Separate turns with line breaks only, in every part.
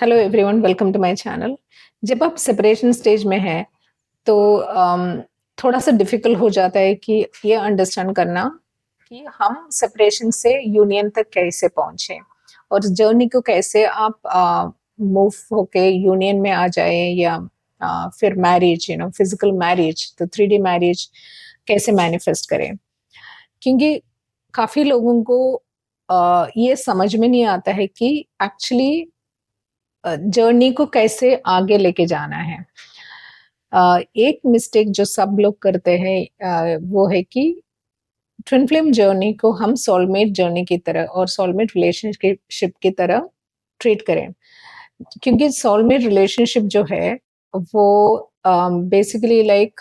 Hello everyone, welcome to my channel. जब आप separation stage में हैं तो थोड़ा-सा डिफ़िकल्ट हो जाता है कि ये अंडरस्टैंड करना कि हम सेपरेशन से यूनियन तक कैसे पहुँचे और जर्नी को कैसे आप मूव होके यूनियन में आ जाए या फिर मैरिज फिज़िकल मैरिज तो 3D मैरिज कैसे मैनिफेस्ट करें। क्योंकि काफ़ी लोगों को ये समझ में नहीं आता है कि एक्चुअली जर्नी को कैसे आगे लेके जाना है। एक मिस्टेक जो सब लोग करते हैं वो है कि ट्विन फ्लेम जर्नी को हम सोलमेट जर्नी की तरह और सोलमेट रिलेशनशिप की तरह ट्रीट करें। क्योंकि सोलमेट रिलेशनशिप जो है वो basically like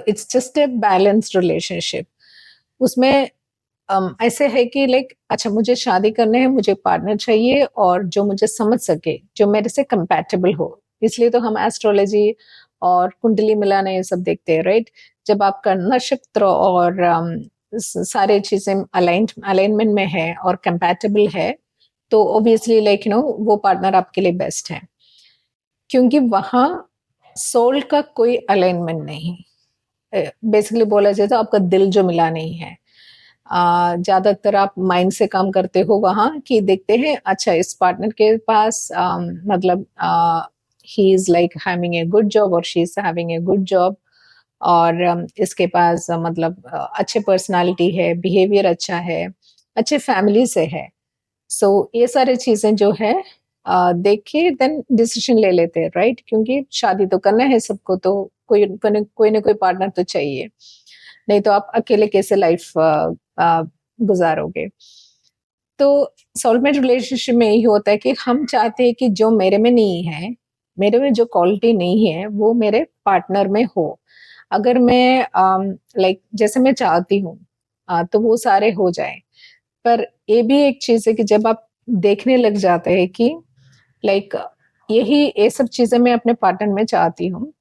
it's just a balanced relationship. उसमें ऐसे है कि लाइक अच्छा मुझे शादी करने है, मुझे पार्टनर चाहिए और जो मुझे समझ सके, जो मेरे से कंपैटिबल हो। इसलिए तो हम एस्ट्रोलॉजी और कुंडली मिलाना ये सब देखते हैं, राइट? जब आपका नक्षत्र और सारे चीजें अलाइनमेंट में है और कंपैटिबल है, तो ऑब्वियसली लाइक वो पार्टनर आपके लिए बेस्ट है। क्योंकि वहां सोल का कोई अलाइनमेंट नहीं, बेसिकली बोला जाए तो आपका दिल जो मिला नहीं है। ज़्यादातर आप माइंड से काम करते हो वहाँ कि देखते हैं अच्छा इस पार्टनर के पास मतलब he is like having a good job और she is having a good job और इसके पास मतलब अच्छे पर्सनालिटी है, बिहेवियर अच्छा है, अच्छे फैमिली से है। सो ये सारी चीज़ें जो है देख के देन डिसीजन ले लेते हैं, राइट? क्योंकि शादी तो करना है सबको, तो कोई ना कोई पार्टनर तो चाहिए। नहीं तो आप अकेले कैसे लाइफ गुज़ारोगे। तो सोलमेट रिलेशनशिप में यही होता है कि हम चाहते हैं कि जो मेरे में नहीं है, मेरे में जो क्वालिटी नहीं है, वो मेरे पार्टनर में हो। अगर मैं लाइक जैसे मैं चाहती हूँ तो वो सारे हो जाएँ। पर ये भी एक चीज़ है कि जब आप देखने लग जाते हैं कि लाइक यही ये सब चीज़ें मैं अपने पार्टनर में चाहती हूँ,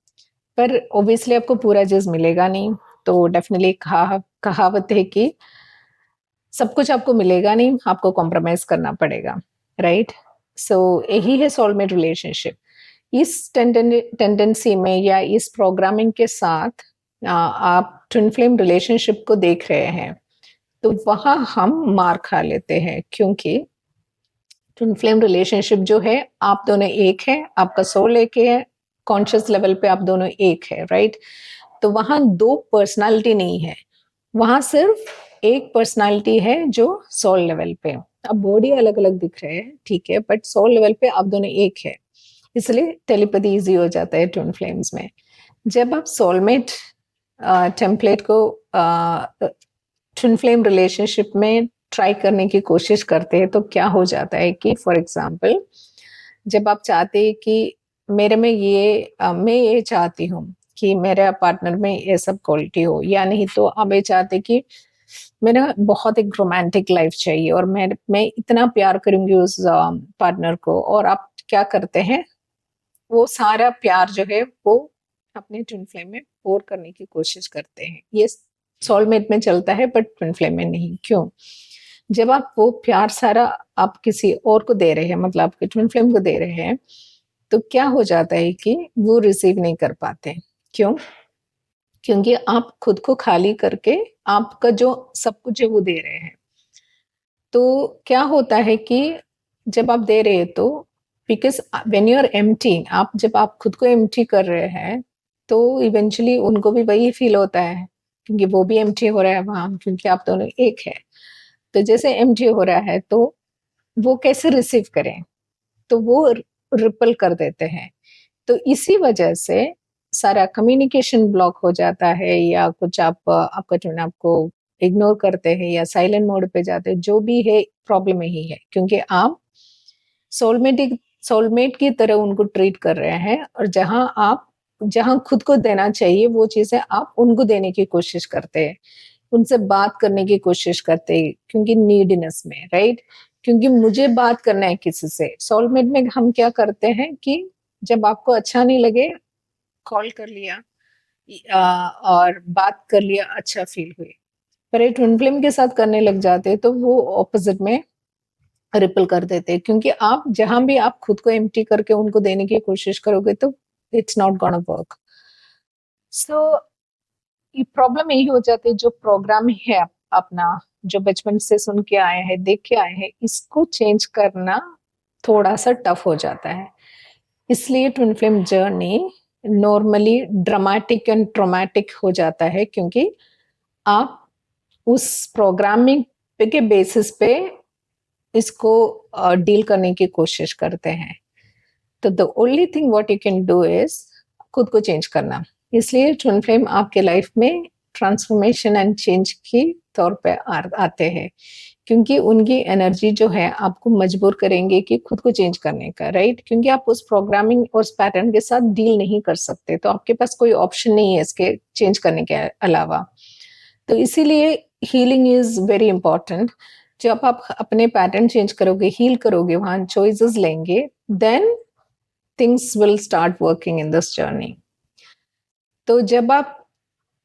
पर ऑब्वियसली आपको पूरा चीज़ मिलेगा नहीं। तो डेफ़िनिटली कहावत है कि सब कुछ आपको मिलेगा नहीं, आपको कॉम्प्रोमाइज़ करना पड़ेगा, राइट? सो यही है सोलमेट रिलेशनशिप। इस टेंडेंसी में या इस प्रोग्रामिंग के साथ आप ट्विन फ्लेम रिलेशनशिप को देख रहे हैं, तो वहाँ हम मार खा लेते हैं क्योंकि ट्विन फ्लेम रिलेशनशिप जो है, आप दोनों एक हैं, आपका सोल एक है, कॉन्शियस लेवल पे आप दोनों एक है, राइट? तो वहाँ 2 पर्सनैलिटी नहीं है, वहाँ सिर्फ एक पर्सनैलिटी है जो सोल लेवल पे। अब बॉडी अलग-अलग दिख रहे हैं, ठीक है, बट सोल लेवल पे आप दोनों एक है। इसलिए टेलीपैथी ईज़ी हो जाता है ट्विन फ्लेम्स में। जब आप सोलमेट टेम्पलेट को ट्विन फ्लेम रिलेशनशिप में ट्राई करने की कोशिश करते हैं तो क्या हो जाता है कि फॉर एग्जांपल जब आप चाहते हैं कि मेरे में ये मैं ये चाहती हूँ कि मेरे पार्टनर में ये सब क्वालिटी हो या नहीं तो आप ये चाहते कि मेरा बहुत एक रोमांटिक लाइफ चाहिए और मैं इतना प्यार करूंगी उस पार्टनर को और आप क्या करते हैं वो सारा प्यार जो है वो अपने ट्विन फ्लेम में पोर करने की कोशिश करते हैं। ये सोलमेट में चलता है बट ट्विन फ्लेम में नहीं। क्यों? जब आप वो प्यार सारा आप किसी और को दे रहे हैं, मतलब आपके ट्विन फ्लेम को दे रहे हैं, तो क्या हो जाता है कि वो रिसीव नहीं कर पाते। क्यों? क्योंकि आप खुद को खाली करके आपका जो सब कुछ है वो दे रहे हैं। तो क्या होता है कि जब आप दे रहे हैं तो because when you are empty, आप जब आप खुद को एम्प्टी कर रहे हैं, तो इवेंचुअली उनको भी वही फ़ील होता है, क्योंकि वो भी एम्प्टी हो रहा है वहाँ, क्योंकि आप दोनों एक है। तो जैसे एम्प्टी हो रहा है तो वो कैसे रिसीव करें? तो वो रिपल कर देते हैं। तो इसी वजह से सारा कम्युनिकेशन ब्लॉक हो जाता है या कुछ आप आपका जो है ना आपको इग्नोर करते हैं या साइलेंट मोड पे जाते हैं, जो भी है प्रॉब्लम यही है क्योंकि आप सोलमेट सोलमेट की तरह उनको ट्रीट कर रहे हैं और जहाँ खुद को देना चाहिए वो चीज़ें आप उनको देने की कोशिश करते हैं। उनसे बात करने की कोशिश करते हैं क्योंकि नीडीनेस में, राइट? क्योंकि मुझे बात करना है किसी से। सोलमेट में हम क्या करते हैं कि जब आपको अच्छा नहीं लगे, कॉल कर लिया और बात कर लिया, अच्छा फ़ील हुई। पर ये ट्विन फ्लेम के साथ करने लग जाते हैं तो वो ऑपोज़िट में रिपल कर देते हैं, क्योंकि आप जहां भी आप खुद को एम्प्टी करके उनको देने की कोशिश करोगे तो इट्स नॉट गोना वर्क। सो ये प्रॉब्लम यही हो जाती है, जो प्रोग्रामिंग है अपना, जो बचपन से सुन के आए हैं, देख के आए हैं, इसको चेंज करना थोड़ा सा टफ हो जाता है। इसलिए twin flame journey normally dramatic and traumatic हो जाता है, क्योंकि आप उस प्रोग्रामिंग के बेसिस पे इसको डील करने की कोशिश करते हैं। तो the only thing what you can do is खुद को चेंज करना। इसलिए ट्विन फ्लेम आपके लाइफ में ट्रांसफॉर्मेशन एंड चेंज की तौर पे आते हैं, क्योंकि उनकी एनर्जी जो है आपको मजबूर करेंगे कि खुद को चेंज करने का, राइट? क्योंकि आप उस प्रोग्रामिंग और उस पैटर्न के साथ डील नहीं कर सकते, तो आपके पास कोई ऑप्शन नहीं है इसके चेंज करने के अलावा। तो इसीलिए हीलिंग इज वेरी इंपॉर्टेंट। जब आप अपने पैटर्न चेंज करोगे, हील करोगे, वहां चॉइसेस लेंगे, then things will start working in this journey. तो जब आप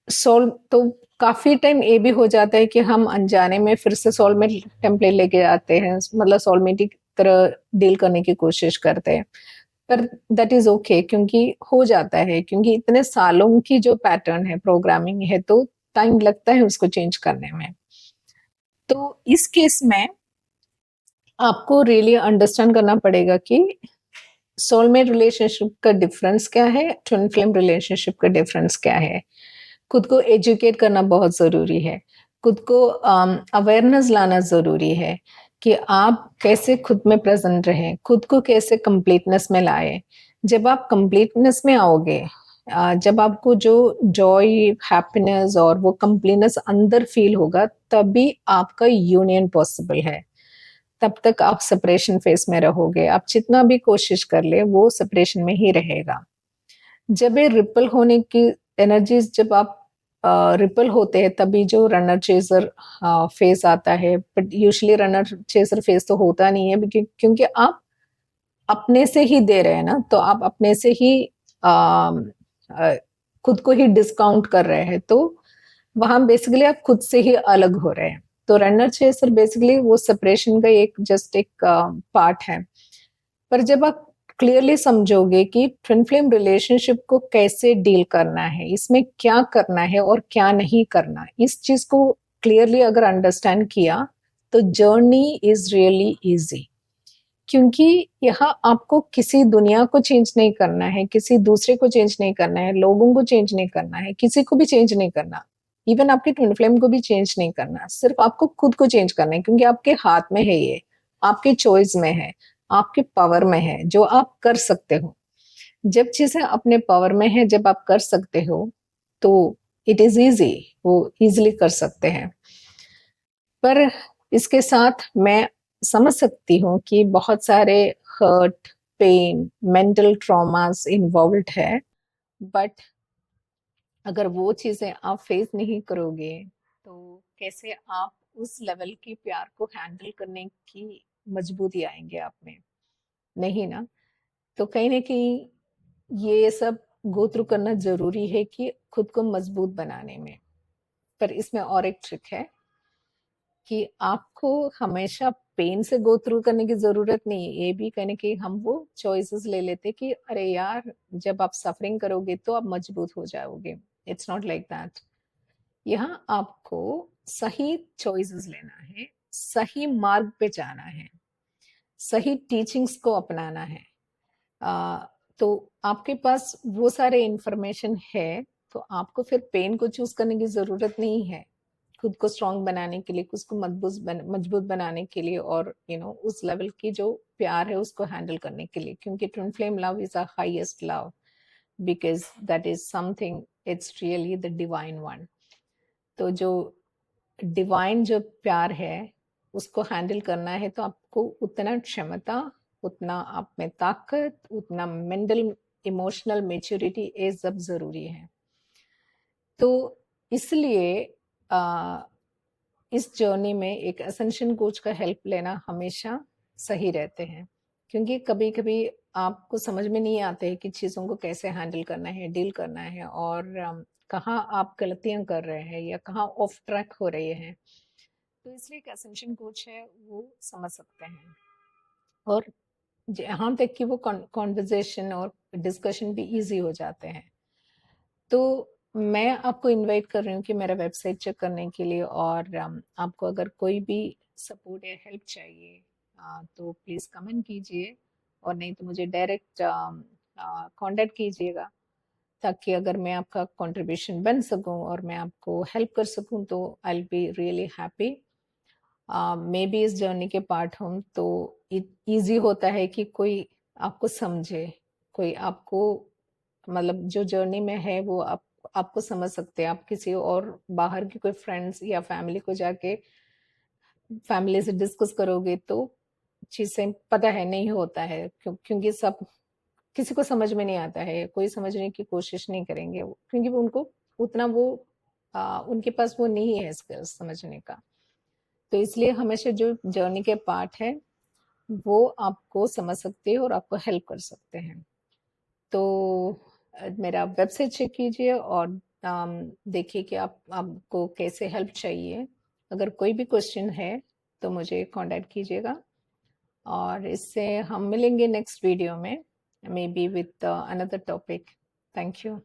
सोल तो काफी टाइम ये भी हो जाता है कि हम अनजाने में फिर से सोलमेट टेम्पलेट लेके आते हैं, मतलब सोलमेट की तरह डील करने की कोशिश करते हैं, पर दैट इज ओके, क्योंकि हो जाता है, क्योंकि इतने सालों की जो पैटर्न है, प्रोग्रामिंग है, तो टाइम लगता है उसको चेंज करने में। तो इस केस में आपको रियली अंडरस्टैंड करना पड़ेगा कि सोलमेट रिलेशनशिप का डिफरेंस क्या है, ट्विन फ्लेम रिलेशनशिप का डिफरेंस क्या है। खुद को एजुकेट करना बहुत ज़रूरी है। खुद को अवेयरनेस लाना ज़रूरी है कि आप कैसे खुद में प्रेज़ेंट रहें, खुद को कैसे कंप्लीटनेस में लाएँ। जब आप कंप्लीटनेस में आओगे, जब आपको जो जॉय, हैप्पीनेस और वो कंप्लीटनेस अंदर फ़ील होगा, तभी आपका यूनियन पॉसिबल है। तब तक आप सेपरेशन फ़ेज़ में रहोगे। आप जितना भी कोशिश कर लें, वो सेपरेशन में ही रहेगा। जब ये रिपल होने की एनर्जीज, जब आप रिपल होते हैं, तभी जो रनर चेजर फेज आता है। But usually runner chaser phase तो होता नहीं है, क्योंकि आप अपने से ही दे रहे हैं ना, तो आप अपने से ही खुद को ही डिस्काउंट कर रहे हैं, तो वहां बेसिकली आप खुद से ही अलग हो रहे हैं। तो रनर चेजर बेसिकली वो सेपरेशन का एक जस्ट एक पार्ट है। पर जब आप क्लियरली समझोगे कि ट्विन फ्लेम रिलेशनशिप को कैसे डील करना है, इसमें क्या करना है और क्या नहीं करना, इस चीज को क्लियरली अगर अंडरस्टैंड किया, तो जर्नी इज रियली इजी। क्योंकि यहाँ आपको किसी दुनिया को चेंज नहीं करना है, किसी दूसरे को चेंज नहीं करना है, लोगों को चेंज नहीं करना है, किसी को भी चेंज नहीं करना, इवन आपके ट्विन फ्लेम को भी चेंज नहीं करना। सिर्फ आपको खुद को चेंज करना है, क्योंकि आपके हाथ में है, ये आपके चॉइस में है, आपके पावर में है, जो आप कर सकते हो। जब चीजें अपने पावर में है, जब आप कर सकते हो, तो इट इज इजी, वो इजिली कर सकते हैं। पर इसके साथ मैं समझ सकती हूँ कि बहुत सारे hurt, pain, mental traumas involve है। बट अगर वो चीजें आप फेस नहीं करोगे, तो कैसे आप उस लेवल के प्यार को हैंडल करने की मजबूती आएंगे आप में? नहीं ना। तो कहीं ना कहीं ये सब गो थ्रू करना जरूरी है कि खुद को मजबूत बनाने में। पर इसमें और एक ट्रिक है कि आपको हमेशा पेन से गो थ्रू करने की जरूरत नहीं है। ये भी कहने कि हम वो चॉइसेस ले लेते कि अरे यार, जब आप सफरिंग करोगे तो आप मजबूत हो जाओगे। It's not like that. यहाँ आपको सही चॉइसेस लेना है, सही मार्ग पे जाना है, सही टीचिंग्स को अपनाना है। तो आपके पास वो सारे इंफॉर्मेशन है, तो आपको फिर पेन को चूज करने की जरूरत नहीं है। खुद को स्ट्रांग बनाने के लिए, खुद को मजबूत बनाने के लिए, और उस लेवल की जो प्यार है उसको हैंडल करने के लिए, क्योंकि twin flame love is the highest love, because that is something, it's really the divine one. तो जो डिवाइन जो प्यार है, उसको हैंडल करना है, तो आपको उतना क्षमता, उतना आप में ताकत, उतना मेंटल इमोशनल मेच्योरिटी, ये सब जरूरी है। तो इसलिए इस जर्नी में एक असेंशन कोच का हेल्प लेना हमेशा सही रहते हैं, क्योंकि कभी कभी आपको समझ में नहीं आते है कि चीज़ों को कैसे हैंडल करना है, डील करना है, और कहाँ आप गलतियां कर रहे हैं या कहाँ ऑफ ट्रैक हो रहे हैं। तो इसलिए एक असेंशन कोच है वो समझ सकते हैं, और यहाँ तक कि वो कॉन्वर्जेशन और डिस्कशन भी इजी हो जाते हैं। तो मैं आपको इनवाइट कर रही हूँ कि मेरा वेबसाइट चेक करने के लिए, और आपको अगर कोई भी सपोर्ट या हेल्प चाहिए तो प्लीज़ कमेंट कीजिए, और नहीं तो मुझे डायरेक्ट कांटेक्ट कीजिएगा, ताकि अगर मैं आपका कंट्रीब्यूशन बन सकूं और मैं आपको हेल्प कर सकूं तो I will be really happy. May be इस जर्नी के पार्ट हम तो इजी होता है कि कोई आपको समझे, कोई आपको मतलब जो जर्नी में है वो आपको समझ सकते हैं। आप किसी और बाहर की कोई फ्रेंड्स या फैमिली को जाके फैमिली से डिस्कस करोगे तो चीजें पता है नहीं होता है, क्योंकि सब किसी को समझ में नहीं आता है, कोई समझने की कोशिश नहीं करेंगे क्योंकि वो उनको उतना वो उनके पास वो नहीं है स्किल्स समझने का। तो इसलिए हमेशा जो जर्नी के पार्ट है वो आपको समझ सकते हैं और आपको हेल्प कर सकते हैं। तो मेरा वेबसाइट चेक कीजिए और देखिए कि आपको कैसे हेल्प चाहिए। अगर कोई भी क्वेश्चन है तो मुझे कांटेक्ट कीजिएगा, और इससे हम मिलेंगे नेक्स्ट वीडियो में, may be with another topic. Thank you.